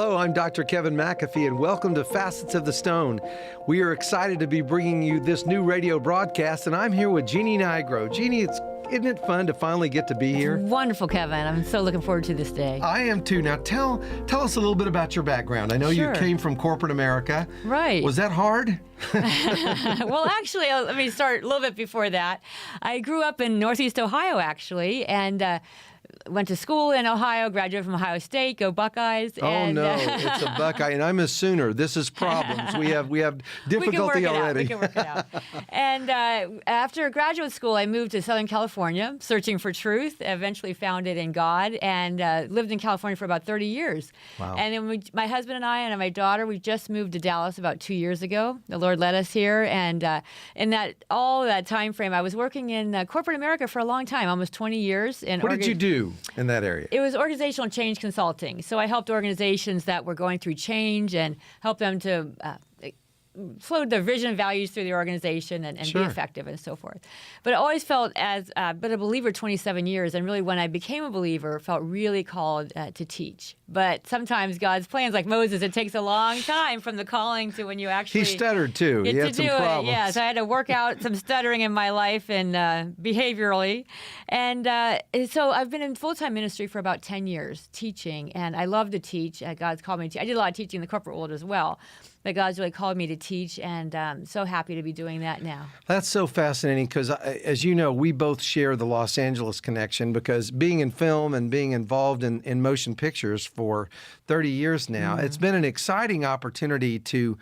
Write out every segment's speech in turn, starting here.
Hello, I'm Dr. Kevin McAfee, and welcome to Facets of the Stone. We are excited to be bringing you this new radio broadcast, and I'm here with Jeannie Nigro. Jeannie, isn't it fun to finally get to be here? Wonderful, Kevin. I'm so looking forward to this day. I am too. Now, tell us a little bit about your background. I know Sure. you came from corporate America. Right. Was that hard? Well, actually, let me start a little bit before that. I grew up in Northeast Ohio, actually, and went to school in Ohio, graduated from Ohio State, go Buckeyes. Oh, no, it's a Buckeye, and I'm a Sooner. This is problems. We have difficulty already. We can work it out. And after graduate school, I moved to Southern California, searching for truth, eventually found it in God, and lived in California for about 30 years. Wow. And then my husband and I and my daughter, we just moved to Dallas about 2 years ago. The Lord led us here, and in that time frame, I was working in corporate America for a long time, almost 20 years. What did you do in that area? It was organizational change consulting. So I helped organizations that were going through change and helped them to flow their vision and values through the organization and Sure. be effective and so forth. But I always felt as been a believer 27 years, and really when I became a believer, felt really called to teach. But sometimes God's plans, like Moses, it takes a long time from the calling to when you actually He stuttered too. He get had to some do problems. it. Yeah, so I had to work out some stuttering in my life and behaviorally. And so I've been in full-time ministry for about 10 years teaching, and I love to teach. God's called me to. I did a lot of teaching in the corporate world as well, but God's really called me to teach, and I'm so happy to be doing that now. That's so fascinating because, as you know, we both share the Los Angeles connection because being in film and being involved in motion pictures for 30 years now, it's been an exciting opportunity to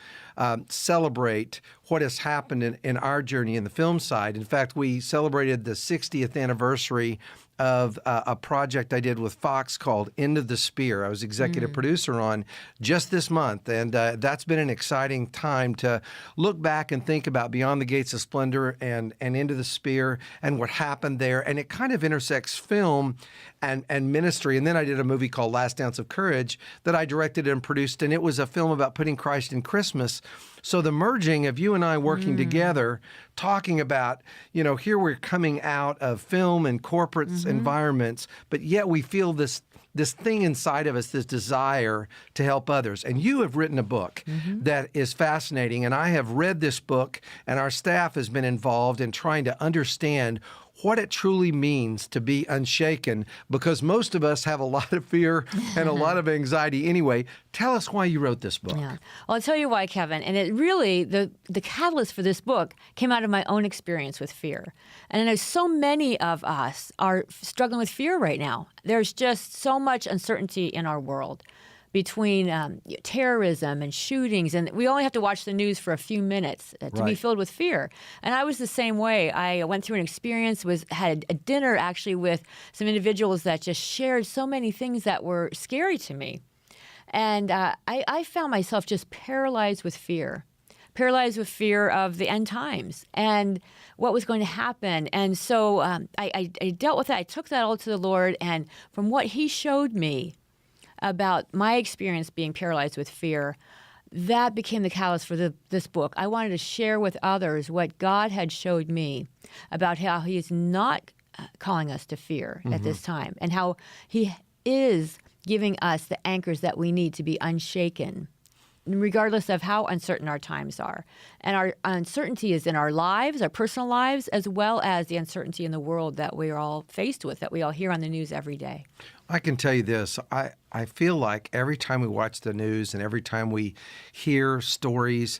celebrate what has happened in our journey in the film side. In fact, we celebrated the 60th anniversary of a project I did with Fox called End of the Spear. I was executive producer on just this month, and that's been an exciting time to look back and think about Beyond the Gates of Splendor and Into the Spear and what happened there. And it kind of intersects film and ministry. And then I did a movie called Last Ounce of Courage that I directed and produced, and it was a film about putting Christ in Christmas. So the merging of you and I working together, talking about, here we're coming out of film and corporate environments, but yet we feel this thing inside of us, this desire to help others. And you have written a book that is fascinating, and I have read this book, and our staff has been involved in trying to understand what it truly means to be unshaken, because most of us have a lot of fear and a lot of anxiety anyway. Tell us why you wrote this book. Yeah. Well, I'll tell you why, Kevin. And it really, the catalyst for this book came out of my own experience with fear. And I know so many of us are struggling with fear right now. There's just so much uncertainty in our world between terrorism and shootings, and we only have to watch the news for a few minutes to be filled with fear. And I was the same way. I went through an experience, had a dinner actually with some individuals that just shared so many things that were scary to me. And I found myself just paralyzed with fear of the end times and what was going to happen. And so I dealt with that. I took that all to the Lord, and from what He showed me about my experience being paralyzed with fear, that became the catalyst for this book. I wanted to share with others what God had showed me about how He is not calling us to fear at this time, and how He is giving us the anchors that we need to be unshaken, regardless of how uncertain our times are. And our uncertainty is in our lives, our personal lives, as well as the uncertainty in the world that we are all faced with, that we all hear on the news every day. I can tell you this. I feel like every time we watch the news and every time we hear stories,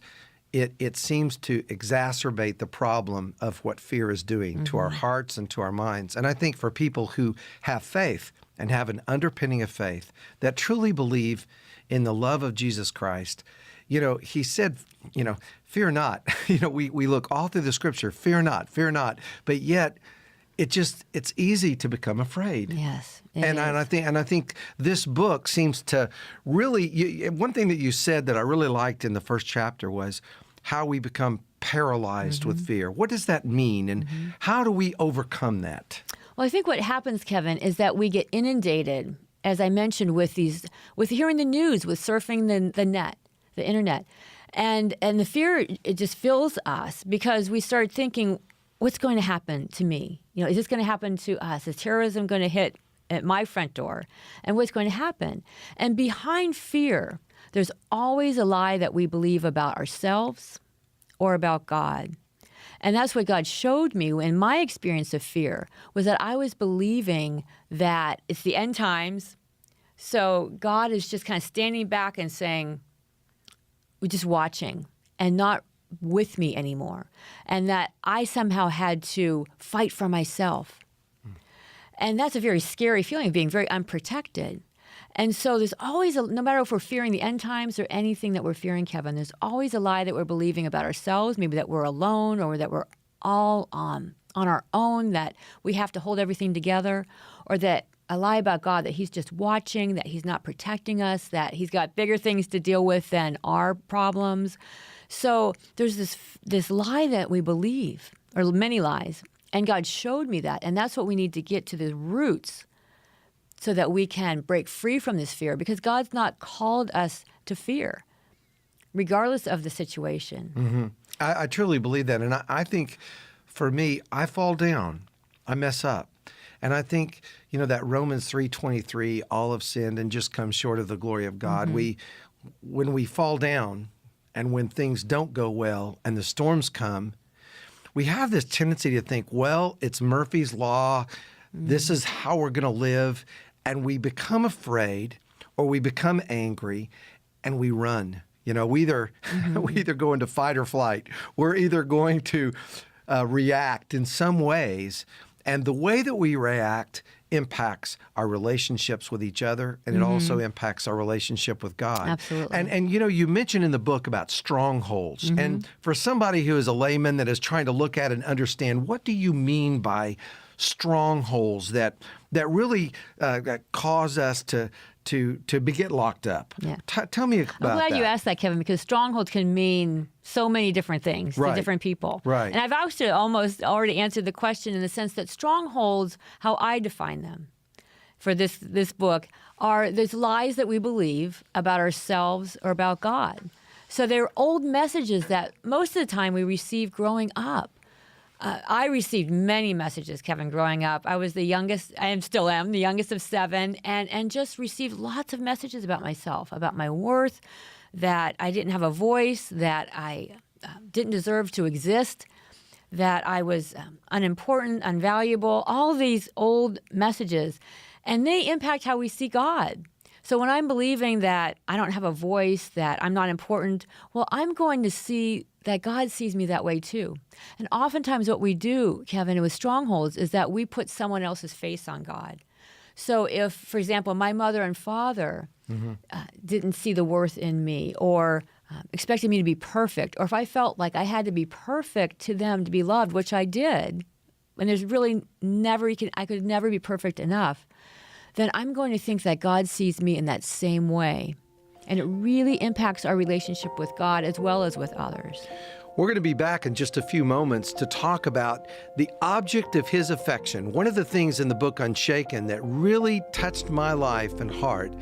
it seems to exacerbate the problem of what fear is doing to our hearts and to our minds. And I think for people who have faith and have an underpinning of faith that truly believe in the love of Jesus Christ, He said, fear not. We look all through the Scripture, fear not, fear not. But yet, it's easy to become afraid. Yes. I think this book seems to really, one thing that you said that I really liked in the first chapter was how we become paralyzed with fear. What does that mean, and how do we overcome that? Well, I think what happens, Kevin, is that we get inundated, as I mentioned, with hearing the news, with surfing the net, the internet, and the fear, it just fills us because we start thinking, what's going to happen to me? Is this going to happen to us? Is terrorism going to hit at my front door and what's going to happen. And behind fear, there's always a lie that we believe about ourselves or about God. And that's what God showed me in my experience of fear, was that I was believing that it's the end times. So God is just kind of standing back and saying, we're just watching and not with me anymore. And that I somehow had to fight for myself. And that's a very scary feeling of being very unprotected. And so there's always, no matter if we're fearing the end times or anything that we're fearing, Kevin, there's always a lie that we're believing about ourselves, maybe that we're alone or that we're all on our own, that we have to hold everything together, or that a lie about God, that he's just watching, that he's not protecting us, that he's got bigger things to deal with than our problems. So there's this lie that we believe, or many lies, and God showed me that. And that's what we need to get to the roots so that we can break free from this fear, because God's not called us to fear, regardless of the situation. Mm-hmm. I truly believe that. And I think for me, I fall down, I mess up. And I think, that Romans 3:23, all have sinned and just come short of the glory of God. Mm-hmm. When we fall down and when things don't go well and the storms come, we have this tendency to think, well, it's Murphy's Law. Mm-hmm. This is how we're going to live. And we become afraid or we become angry and we run. We either go into fight or flight. We're either going to react in some ways. And the way that we react impacts our relationships with each other, and it also impacts our relationship with God. Absolutely. And you mentioned in the book about strongholds. Mm-hmm. And for somebody who is a layman that is trying to look at and understand, what do you mean by strongholds that really cause us to get locked up? Yeah. Tell me about that. I'm glad you asked that, Kevin, because strongholds can mean so many different things to different people. Right. And I've actually almost already answered the question in the sense that strongholds, how I define them for this book, are there's lies that we believe about ourselves or about God. So they're old messages that most of the time we receive growing up. I received many messages, Kevin, growing up. I was the youngest, I still am, the youngest of 7, and just received lots of messages about myself, about my worth, that I didn't have a voice, that I didn't deserve to exist, that I was unimportant, unvaluable, all these old messages. And they impact how we see God. So when I'm believing that I don't have a voice, that I'm not important, well, I'm going to see that God sees me that way too. And oftentimes what we do, Kevin, with strongholds is that we put someone else's face on God. So if, for example, my mother and father didn't see the worth in me, or expected me to be perfect, or if I felt like I had to be perfect to them to be loved, which I did, and there's really I could never be perfect enough, then I'm going to think that God sees me in that same way. And it really impacts our relationship with God as well as with others. We're going to be back in just a few moments to talk about the object of his affection. One of the things in the book Unshaken that really touched my life and heart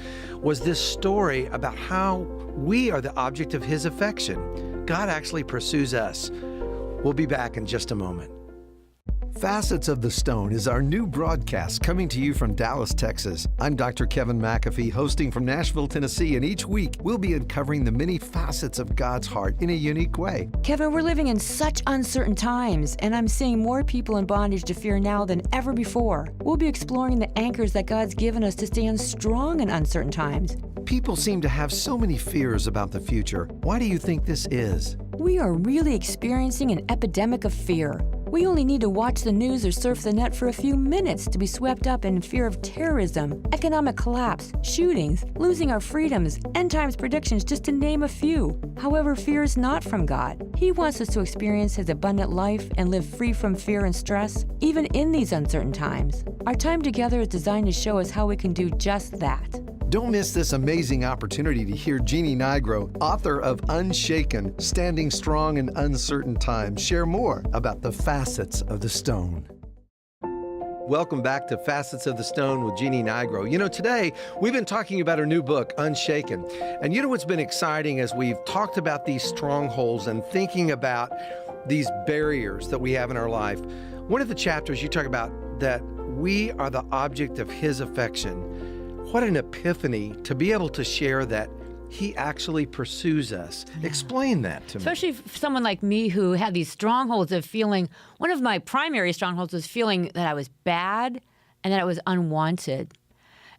was this story about how we are the object of his affection. God actually pursues us. We'll be back in just a moment. Facets of the Stone is our new broadcast coming to you from Dallas, Texas. I'm Dr. Kevin McAfee, hosting from Nashville, Tennessee, and each week we'll be uncovering the many facets of God's heart in a unique way. Kevin, we're living in such uncertain times, and I'm seeing more people in bondage to fear now than ever before. We'll be exploring the anchors that God's given us to stand strong in uncertain times. People seem to have so many fears about the future. Why do you think this is? We are really experiencing an epidemic of fear. We only need to watch the news or surf the net for a few minutes to be swept up in fear of terrorism, economic collapse, shootings, losing our freedoms, end times predictions, just to name a few. However, fear is not from God. He wants us to experience His abundant life and live free from fear and stress, even in these uncertain times. Our time together is designed to show us how we can do just that. Don't miss this amazing opportunity to hear Jeannie Nigro, author of Unshaken, Standing Strong in Uncertain Times, share more about the facets of the stone. Welcome back to Facets of the Stone with Jeannie Nigro. Today we've been talking about her new book, Unshaken. And what's been exciting as we've talked about these strongholds and thinking about these barriers that we have in our life. One of the chapters you talk about that we are the object of his affection. What an epiphany to be able to share that he actually pursues us. Explain that to me. Especially for someone like me who had these strongholds of feeling, one of my primary strongholds was feeling that I was bad and that I was unwanted.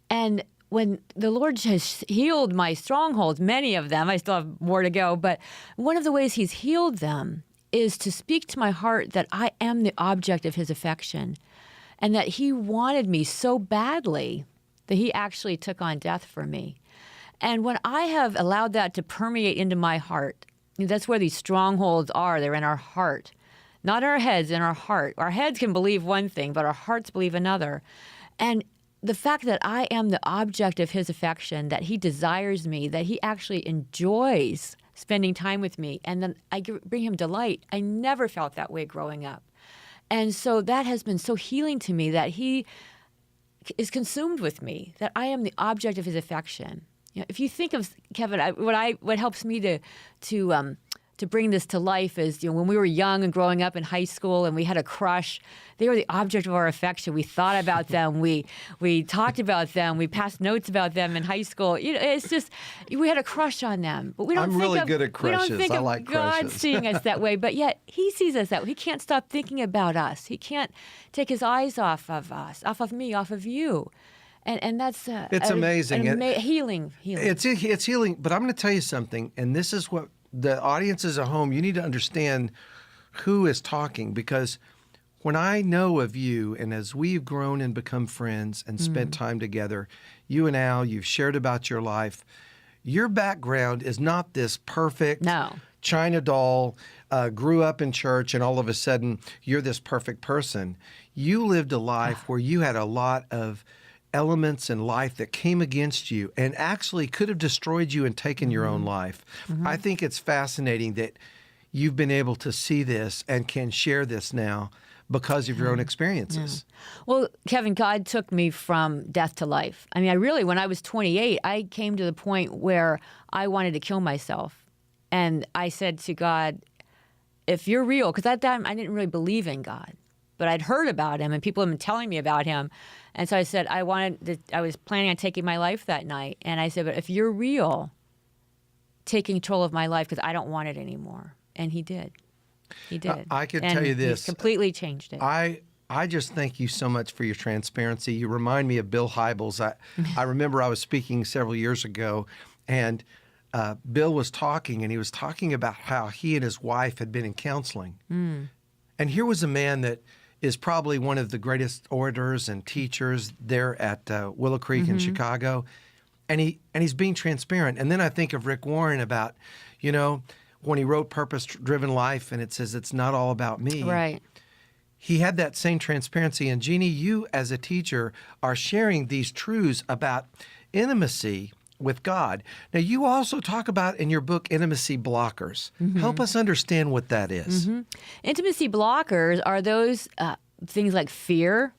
And when the Lord has healed my strongholds, many of them, I still have more to go, but one of the ways he's healed them is to speak to my heart that I am the object of his affection and that he wanted me so badly that he actually took on death for me. And when I have allowed that to permeate into my heart, that's where these strongholds are. They're in our heart, not our heads, in our heart. Our heads can believe one thing, but our hearts believe another. And the fact that I am the object of his affection, that he desires me, that he actually enjoys spending time with me, and then I bring him delight. I never felt that way growing up. And so that has been so healing to me, that he is consumed with me, that I am the object of his affection. You know, if you think of, Kevin, what helps me to bring this to life is, when we were young and growing up in high school and we had a crush, they were the object of our affection. We thought about them. We talked about them. We passed notes about them in high school. It's just, we had a crush on them. But we don't I'm think really of, good at crushes. We don't think I of like God crushes. seeing us that way, but yet he sees us that way. He can't stop thinking about us. He can't take his eyes off of us, off of me, off of you. And that's it's amazing. Healing. It's healing. But I'm going to tell you something, and this is what the audiences at home, you need to understand who is talking, because when I know of you, and as we've grown and become friends and spent time together, you and Al, you've shared about your life. Your background is not this perfect China doll, grew up in church, and all of a sudden you're this perfect person. You lived a life where you had a lot of elements in life that came against you and actually could have destroyed you and taken your own life. I think it's fascinating that you've been able to see this and can share this now because of your own experiences. Well, Kevin, God took me from death to life. I mean, when I was 28, I came to the point where I wanted to kill myself. And I said to God, if you're real, because at that time I didn't really believe in God, but I'd heard about him and people had been telling me about him. And so I said, I was planning on taking my life that night. And I said, but if you're real, take control of my life because I don't want it anymore. And he did. He did. I can tell you this. He's completely changed it. I just thank you so much for your transparency. You remind me of Bill Hybels. I remember I was speaking several years ago, and Bill was talking, and he was talking about how he and his wife had been in counseling. And here was a man that is probably one of the greatest orators and teachers there at Willow Creek in Chicago. And he's being transparent. And then I think of Rick Warren about, when he wrote Purpose-Driven Life, and it says it's not all about me. Right. He had that same transparency. And Jeannie, you as a teacher are sharing these truths about intimacy with God. Now, you also talk about in your book intimacy blockers. Help us understand what that is. Intimacy blockers are those things like fear,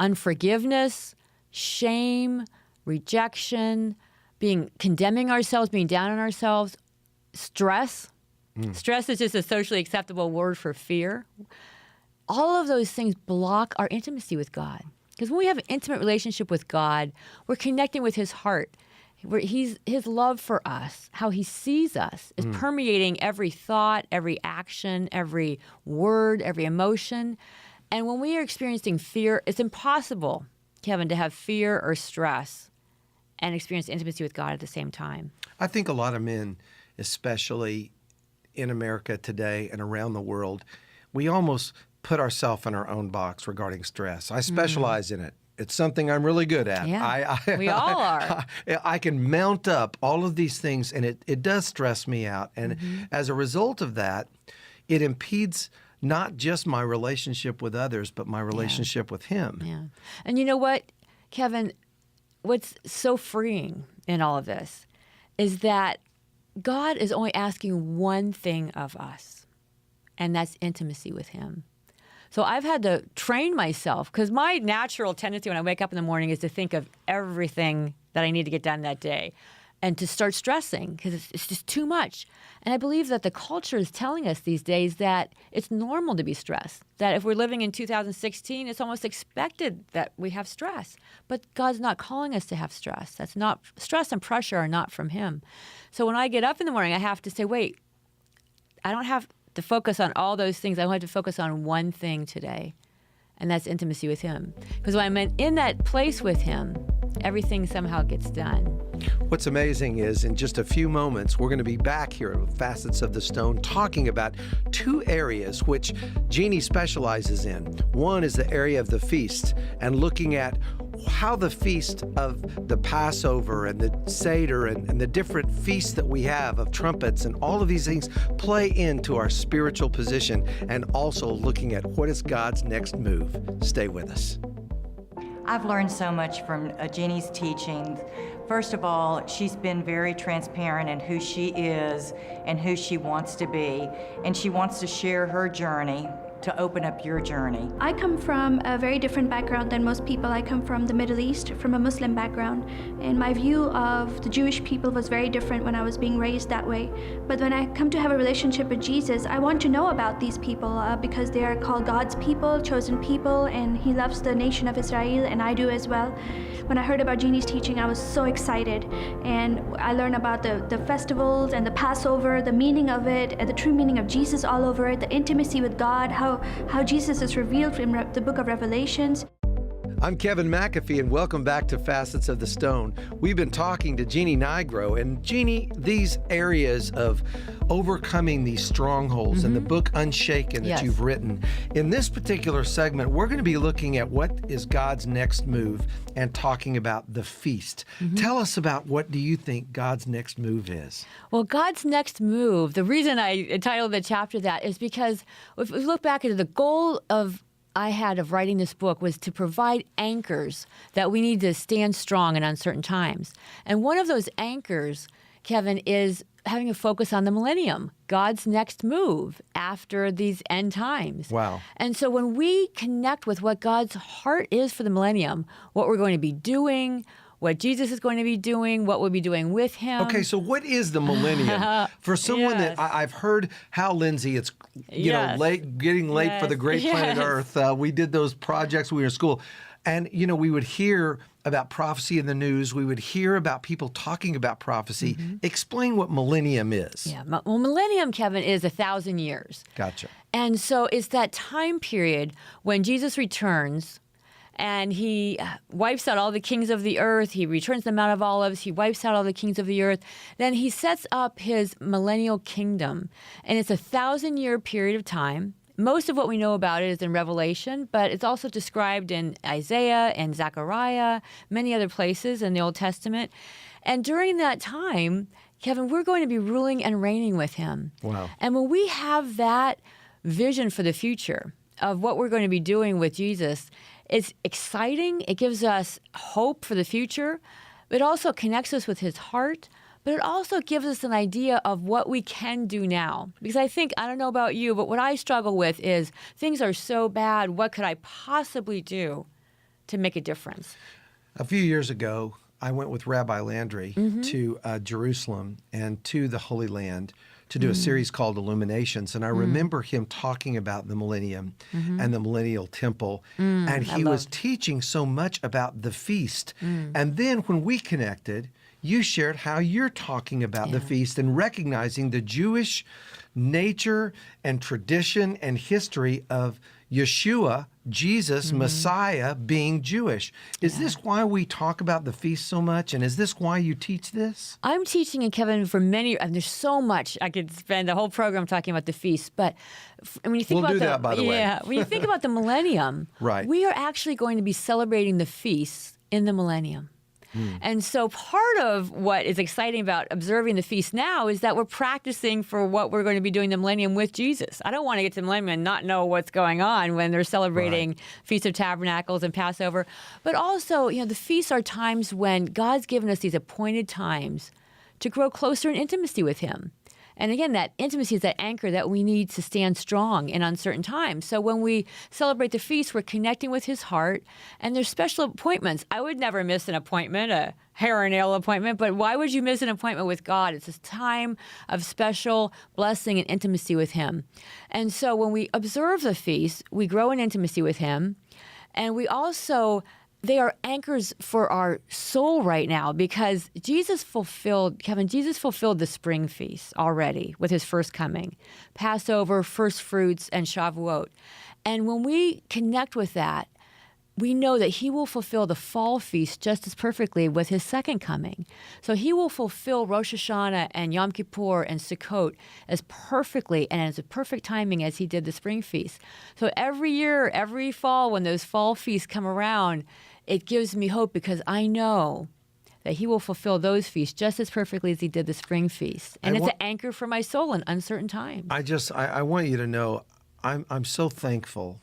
unforgiveness, shame, rejection, condemning ourselves, being down on ourselves, stress. Stress is just a socially acceptable word for fear. All of those things block our intimacy with God. Because when we have an intimate relationship with God, we're connecting with his heart. His love for us, how he sees us, is permeating every thought, every action, every word, every emotion. And when we are experiencing fear, it's impossible, Kevin, to have fear or stress and experience intimacy with God at the same time. I think a lot of men, especially in America today and around the world, we almost put ourselves in our own box regarding stress. I specialize in it. It's something I'm really good at. Yeah, we all are. I can mount up all of these things, and it does stress me out. And as a result of that, it impedes not just my relationship with others, but my relationship with him. Yeah. And you know what, Kevin? What's so freeing in all of this is that God is only asking one thing of us, and that's intimacy with him. So I've had to train myself, because my natural tendency when I wake up in the morning is to think of everything that I need to get done that day. and to start stressing because it's just too much. And I believe that the culture is telling us these days that it's normal to be stressed, that if we're living in 2016, it's almost expected that we have stress. But God's not calling us to have stress. That's not, stress and pressure are not from Him. So when I get up in the morning, I have to say, wait, I don't have to focus on all those things. I want to focus on one thing today, and that's intimacy with Him. Because when I'm in that place with Him, everything somehow gets done. What's amazing is in just a few moments, we're going to be back here with Facets of the Stone talking about two areas which Jeannie specializes in. One is the area of the feast and looking at how the feast of the Passover and the Seder and the different feasts that we have of trumpets and all of these things play into our spiritual position, and also looking at what is God's next move. Stay with us. I've learned so much from Jeannie's teachings. First of all, she's been very transparent in who she is and who she wants to be, and she wants to share her journey to open up your journey. I come from a very different background than most people. I come from the Middle East, from a Muslim background, and my view of the Jewish people was very different when I was being raised that way. But when I come to have a relationship with Jesus, I want to know about these people because they are called God's people, chosen people, and He loves the nation of Israel, and I do as well. When I heard about Jeannie's teaching, I was so excited, and I learned about the festivals and the Passover, the meaning of it, and the true meaning of Jesus all over it, the intimacy with God, how Jesus is revealed in the book of Revelations. I'm Kevin McAfee, and welcome back to Facets of the Stone. We've been talking to Jeannie Nigro, and Jeannie, these areas of overcoming these strongholds in the book Unshaken that Yes. you've written. In this particular segment, we're going to be looking at what is God's next move and talking about the feast. Tell us about what do you think God's next move is? Well, God's next move, the reason I entitled the chapter that is because if we look back at the goal I had of writing this book was to provide anchors that we need to stand strong in uncertain times. And one of those anchors, Kevin, is having a focus on the millennium, God's next move after these end times. Wow. And so when we connect with what God's heart is for the millennium, what we're going to be doing, what Jesus is going to be doing, what we'll be doing with Him. Okay, so what is the millennium? For someone Yes. that I've heard how, Lindsay, it's Yes. getting late for the great planet Yes. Earth. We did those projects when we were in school. And, we would hear about prophecy in the news. We would hear about people talking about prophecy. Explain what millennium is. Yeah, well, millennium, Kevin, is 1,000 years. Gotcha. And so it's that time period when Jesus returns and He wipes out all the kings of the earth. He returns the Mount of Olives. He wipes out all the kings of the earth. Then He sets up His millennial kingdom. And it's 1,000-year period of time. Most of what we know about it is in Revelation, but it's also described in Isaiah and Zechariah, many other places in the Old Testament. And during that time, Kevin, we're going to be ruling and reigning with Him. Wow. And when we have that vision for the future of what we're going to be doing with Jesus, it's exciting. It gives us hope for the future. It also connects us with His heart. But it also gives us an idea of what we can do now. Because I don't know about you, but what I struggle with is things are so bad, what could I possibly do to make a difference? A few years ago, I went with Rabbi Landry to Jerusalem and to the Holy Land to do a series called Illuminations. And I remember him talking about the millennium and the millennial temple. And he was teaching so much about the feast. And then when we connected, you shared how you're talking about the feast and recognizing the Jewish nature and tradition and history of Yeshua, Jesus, Messiah, being Jewish. Is this why we talk about the feast so much? And is this why you teach this? I'm teaching, and Kevin, for many, and there's so much, I could spend a whole program talking about the feast, but when you think We'll about do that, by the way. Yeah, when you think about the millennium, Right. we are actually going to be celebrating the feasts in the millennium. And so part of what is exciting about observing the feast now is that we're practicing for what we're going to be doing the millennium with Jesus. I don't want to get to the millennium and not know what's going on when they're celebrating Feast of Tabernacles and Passover. But also, the feasts are times when God's given us these appointed times to grow closer in intimacy with Him. And again, that intimacy is that anchor that we need to stand strong in uncertain times. So when we celebrate the feast, we're connecting with his heart, and there's special appointments. I would never miss an appointment, a hair and nail appointment, but why would you miss an appointment with God? It's this time of special blessing and intimacy with him. And so when we observe the feast, we grow in intimacy with him, and we also, they are anchors for our soul right now, because Jesus fulfilled the spring feast already with his first coming, Passover, first fruits, and Shavuot. And when we connect with that, we know that he will fulfill the fall feast just as perfectly with his second coming. So he will fulfill Rosh Hashanah and Yom Kippur and Sukkot as perfectly and as a perfect timing as he did the spring feast. So every year, every fall, when those fall feasts come around, it gives me hope, because I know that he will fulfill those feasts just as perfectly as he did the spring feast. And it's an anchor for my soul in uncertain times. I want you to know, I'm so thankful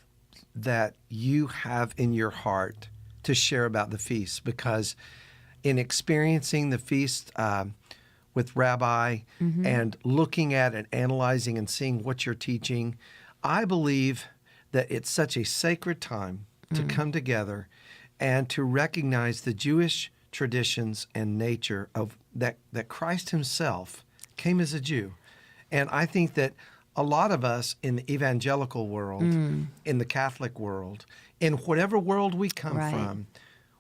that you have in your heart to share about the feast, because in experiencing the feast with Rabbi and looking at and analyzing and seeing what you're teaching, I believe that it's such a sacred time to come together and to recognize the Jewish traditions and nature of that Christ himself came as a Jew. And I think that a lot of us in the evangelical world, in the Catholic world, in whatever world we come from,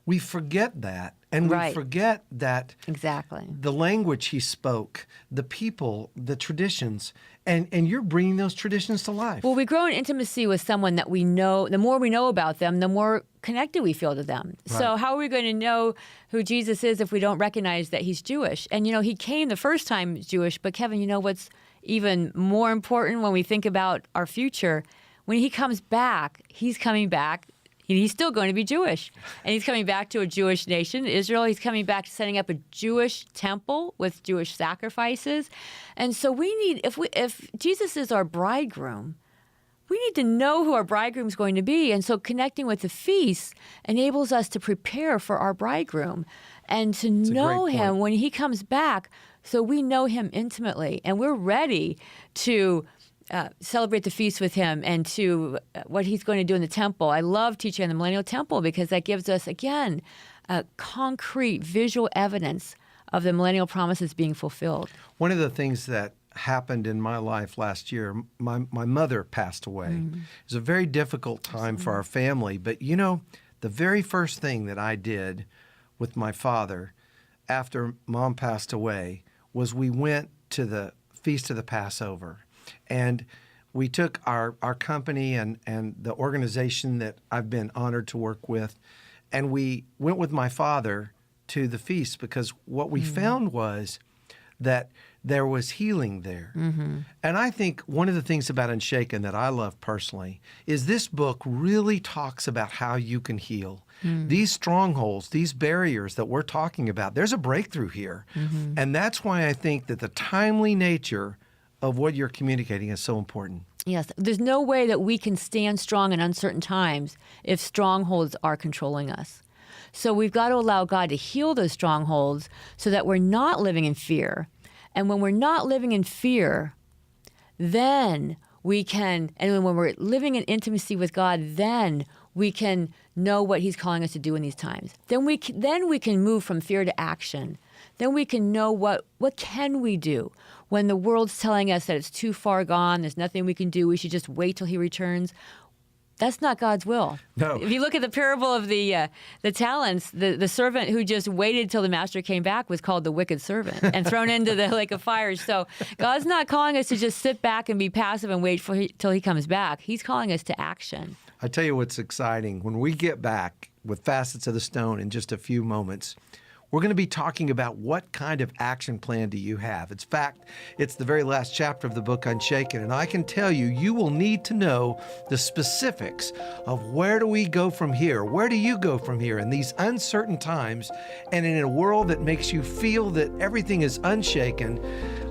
we forget that. And we forget that the language he spoke, the people, the traditions, and you're bringing those traditions to life. Well, we grow in intimacy with someone that we know. The more we know about them, the more connected we feel to them. Right. So how are we going to know who Jesus is if we don't recognize that he's Jewish? And, he came the first time Jewish, but Kevin, what's even more important when we think about our future? When he comes back, he's coming back. He's still going to be Jewish. And he's coming back to a Jewish nation, Israel. He's coming back to setting up a Jewish temple with Jewish sacrifices. And so we need, if Jesus is our bridegroom, we need to know who our bridegroom is going to be. And so connecting with the feast enables us to prepare for our bridegroom and to know him when he comes back, so we know him intimately. And we're ready to celebrate the feast with him and to what he's going to do in the temple. I love teaching on the Millennial Temple, because that gives us, again, concrete visual evidence of the millennial promises being fulfilled. One of the things that happened in my life last year, my mother passed away. It was a very difficult time for our family. But, the very first thing that I did with my father after Mom passed away was we went to the Feast of the Passover. And we took our company and the organization that I've been honored to work with, and we went with my father to the feast, because what we found was that there was healing there. And I think one of the things about Unshaken that I love personally is this book really talks about how you can heal. These strongholds, these barriers that we're talking about, there's a breakthrough here. And that's why I think that the timely nature of what you're communicating is so important. Yes, there's no way that we can stand strong in uncertain times if strongholds are controlling us. So we've got to allow God to heal those strongholds so that we're not living in fear. And when we're not living in fear, then we can, and when we're living in intimacy with God, then we can know what he's calling us to do in these times. Then we can move from fear to action. Then we can know what can we do when the world's telling us that it's too far gone, there's nothing we can do, we should just wait till he returns. That's not God's will. No. If you look at the parable of the talents, the servant who just waited till the master came back was called the wicked servant and thrown into the lake of fire. So God's not calling us to just sit back and be passive and wait till he comes back. He's calling us to action. I tell you what's exciting. When we get back with Facets of the Stone in just a few moments, we're going to be talking about what kind of action plan do you have. In fact, it's the very last chapter of the book Unshaken, and I can tell you, you will need to know the specifics of where do we go from here? Where do you go from here in these uncertain times and in a world that makes you feel that everything is unshaken?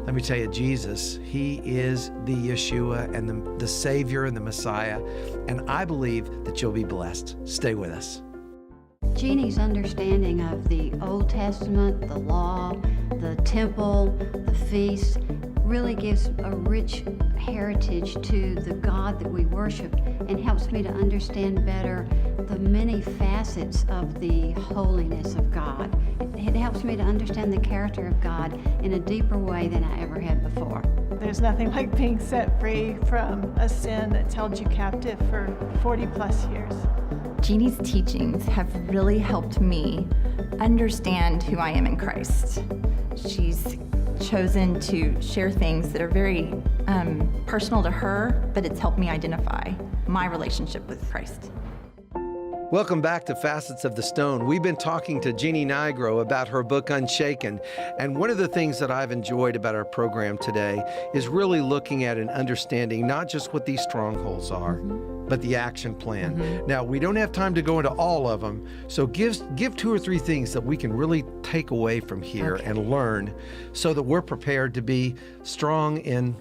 Let me tell you, Jesus, he is the Yeshua and the Savior and the Messiah, and I believe that you'll be blessed. Stay with us. Jeannie's understanding of the Old Testament, the law, the temple, the feast, really gives a rich heritage to the God that we worship and helps me to understand better the many facets of the holiness of God. It helps me to understand the character of God in a deeper way than I ever had before. There's nothing like being set free from a sin that's held you captive for 40 plus years. Jeannie's teachings have really helped me understand who I am in Christ. She's chosen to share things that are very personal to her, but it's helped me identify my relationship with Christ. Welcome back to Facets of the Stone. We've been talking to Jeannie Nigro about her book, Unshaken. And one of the things that I've enjoyed about our program today is really looking at and understanding not just what these strongholds are, but the action plan. Now, we don't have time to go into all of them, so give 2 or 3 things that we can really take away from here and learn so that we're prepared to be strong in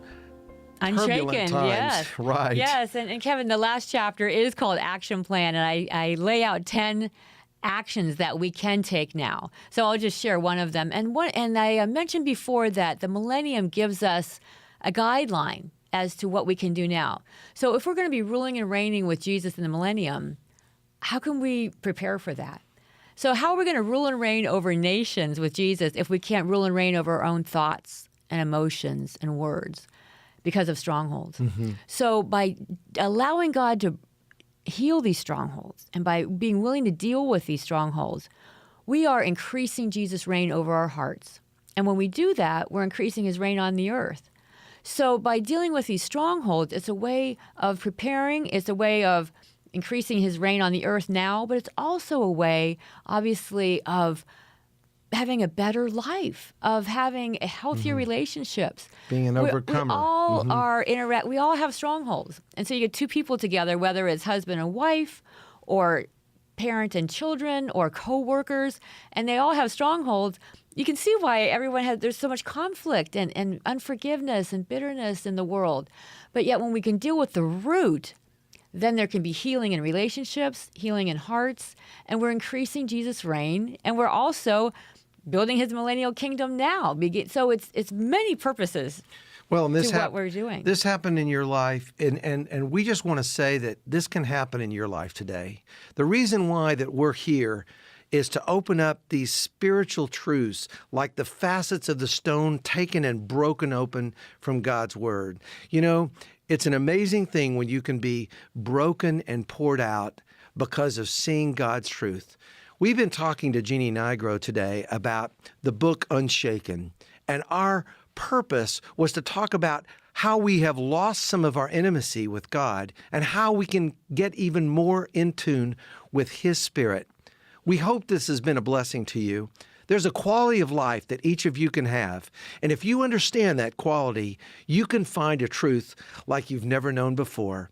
turbulent Unshaken, times. yes. Right. Yes, and Kevin, the last chapter is called Action Plan, and I lay out 10 actions that we can take now. So I'll just share one of them. And I mentioned before that the millennium gives us a guideline as to what we can do now. So if we're going to be ruling and reigning with Jesus in the millennium, how can we prepare for that? So how are we going to rule and reign over nations with Jesus if we can't rule and reign over our own thoughts and emotions and words because of strongholds? So by allowing God to heal these strongholds and by being willing to deal with these strongholds, we are increasing Jesus' reign over our hearts. And when we do that, we're increasing his reign on the earth. So by dealing with these strongholds, it's a way of preparing, it's a way of increasing his reign on the earth now, but it's also a way, obviously, of having a better life, of having a healthier relationships. Being an overcomer. We all are we all have strongholds. And so you get 2 people together, whether it's husband and wife or parent and children or co-workers, and they all have strongholds. You can see why there's so much conflict and unforgiveness and bitterness in the world. But yet when we can deal with the root, then there can be healing in relationships, healing in hearts, and we're increasing Jesus' reign, and we're also building his millennial kingdom now. So it's many purposes Well, and to what we're doing. This happened in your life, and we just want to say that this can happen in your life today. The reason why that we're here is to open up these spiritual truths like the facets of the stone taken and broken open from God's Word. You know, it's an amazing thing when you can be broken and poured out because of seeing God's truth. We've been talking to Jeannie Nigro today about the book Unshaken, and our purpose was to talk about how we have lost some of our intimacy with God and how we can get even more in tune with His Spirit. We hope this has been a blessing to you. There's a quality of life that each of you can have, and if you understand that quality, you can find a truth like you've never known before.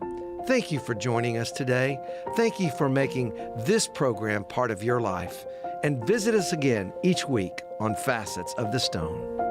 Thank you for joining us today. Thank you for making this program part of your life. And visit us again each week on Facets of the Stone.